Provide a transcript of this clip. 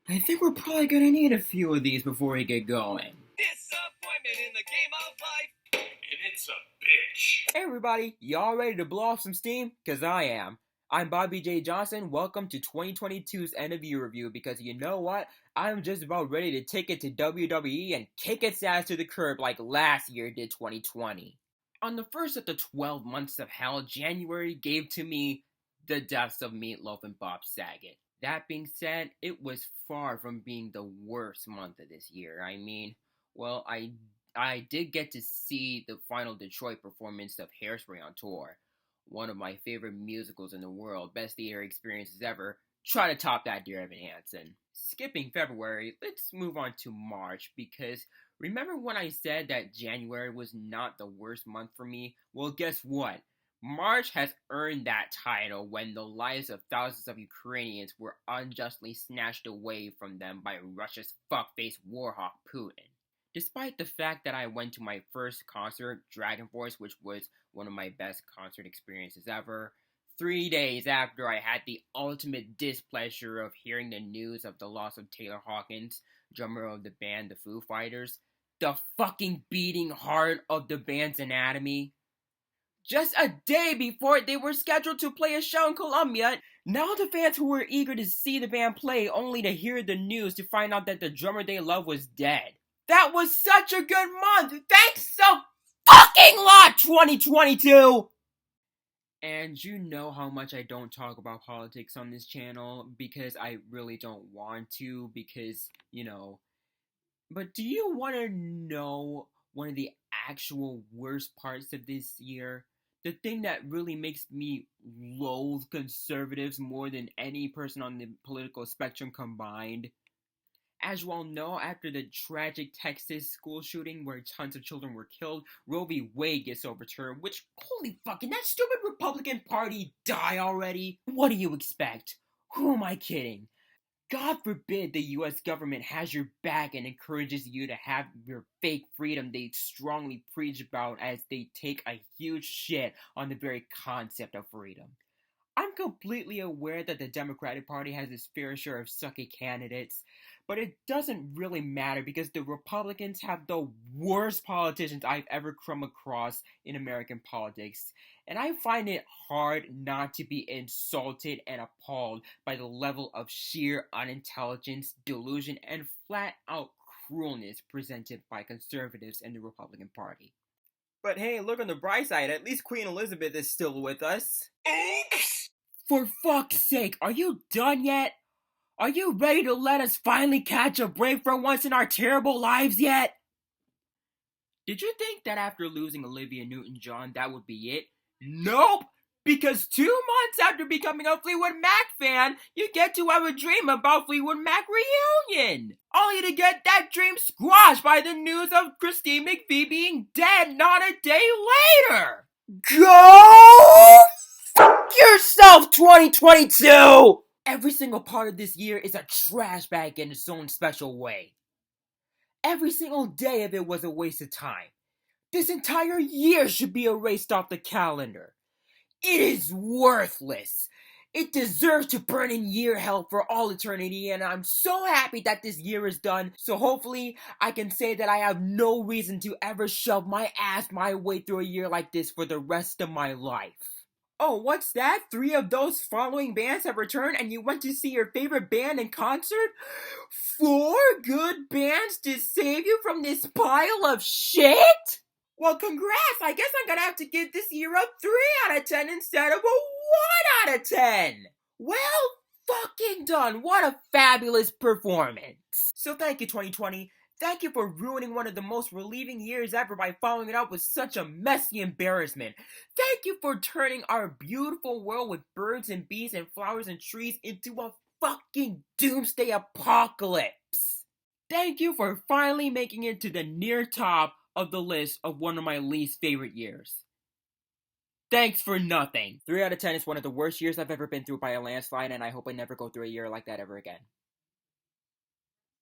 I think we're probably gonna need a few of these before we get going. Disappointment in the game of life, and it's a bitch. Hey everybody, y'all ready to blow off some steam? Cause I am. I'm Bobby J. Johnson. Welcome to 2022's end of year review because you know what? I'm just about ready to take it to WWE and kick its ass to the curb like last year did 2020. On the first of the 12 months of hell, January gave to me the deaths of Meatloaf and Bob Saget. That being said, it was far from being the worst month of this year. Well, I did get to see the final Detroit performance of Hairspray on tour. One of my favorite musicals in the world, best theater experiences ever. Try to top that, dear Evan Hansen. Skipping February, let's move on to March because remember when I said that January was not the worst month for me? Well, guess what? March has earned that title when the lives of thousands of Ukrainians were unjustly snatched away from them by Russia's fuckface warhawk Putin. Despite the fact that I went to my first concert, Dragon Force, which was one of my best concert experiences ever, 3 days after I had the ultimate displeasure of hearing the news of the loss of Taylor Hawkins, drummer of the band The Foo Fighters, the fucking beating heart of the band's anatomy, just a day before they were scheduled to play a show in Colombia, now the fans who were eager to see the band play only to hear the news to find out that the drummer they love was dead. That was such a good month! Thanks so fucking lot, 2022! And you know how much I don't talk about politics on this channel because I really don't want to but do you want to know one of the actual worst parts of this year? The thing that really makes me loathe conservatives more than any person on the political spectrum combined? As you all know, after the tragic Texas school shooting where tons of children were killed, Roe v. Wade gets overturned, which, holy fucking, that stupid Republican Party die already? What do you expect? Who am I kidding? God forbid the US government has your back and encourages you to have your fake freedom they strongly preach about as they take a huge shit on the very concept of freedom. I'm completely aware that the Democratic Party has its fair share of sucky candidates, but it doesn't really matter because the Republicans have the worst politicians I've ever come across in American politics, and I find it hard not to be insulted and appalled by the level of sheer unintelligence, delusion, and flat out cruelness presented by conservatives in the Republican Party. But hey, look on the bright side, at least Queen Elizabeth is still with us. Oops! For fuck's sake, are you done yet? Are you ready to let us finally catch a break for once in our terrible lives yet? Did you think that after losing Olivia Newton-John that would be it? Nope! Because 2 months after becoming a Fleetwood Mac fan, you get to have a dream about Fleetwood Mac reunion! Only to get that dream squashed by the news of Christine McVie being dead not a day later! Go fuck yourself, 2022! Every single part of this year is a trash bag in its own special way. Every single day of it was a waste of time. This entire year should be erased off the calendar. It is worthless. It deserves to burn in year hell for all eternity, and I'm so happy that this year is done, so hopefully I can say that I have no reason to ever shove my ass my way through a year like this for the rest of my life. Oh, what's that? 3 of those following bands have returned and you went to see your favorite band in concert? 4 good bands to save you from this pile of shit? Well, congrats! I guess I'm gonna have to give this year a 3 out of 10 instead of a 1 out of 10! Well, fucking done! What a fabulous performance! So thank you, 2020. Thank you for ruining one of the most relieving years ever by following it up with such a messy embarrassment. Thank you for turning our beautiful world with birds and bees and flowers and trees into a fucking doomsday apocalypse. Thank you for finally making it to the near top of the list of one of my least favorite years. Thanks for nothing. 3 out of 10 is one of the worst years I've ever been through by a landslide, and I hope I never go through a year like that ever again.